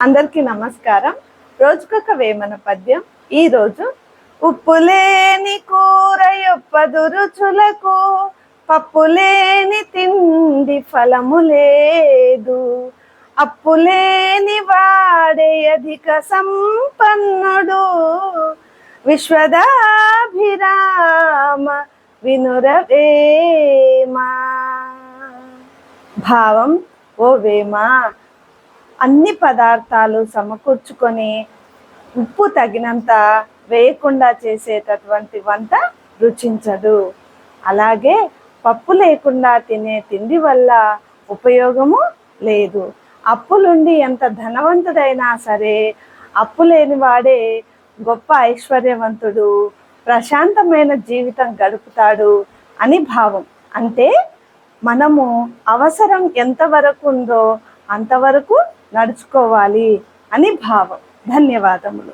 అందరికీ నమస్కారం. రోజుకొక వేమన పద్యం. ఈరోజు ఉప్పులేని కూర యొప్పదు రుచులకు, పప్పులేని తిండి ఫలము లేదు, అప్పులేని వాడే అధిక సంపన్నుడు, విశ్వదాభిరామ వినురవేమా. భావం: ఓ వేమ, అన్ని పదార్థాలు సమకూర్చుకొని ఉప్పు తగినంత వేయకుండా చేసేటటువంటి వంట రుచించదు. అలాగే పప్పు లేకుండా తినే తిండి వల్ల ఉపయోగము లేదు. అప్పులుండి ఎంత ధనవంతుడైనా సరే అప్పు లేని వాడే గొప్ప ఐశ్వర్యవంతుడు, ప్రశాంతమైన జీవితం గడుపుతాడు అని భావం. అంటే మనము అవసరం ఎంతవరకు ఉందో అంతవరకు నడుచుకోవాలి అని భావం. ధన్యవాదములు.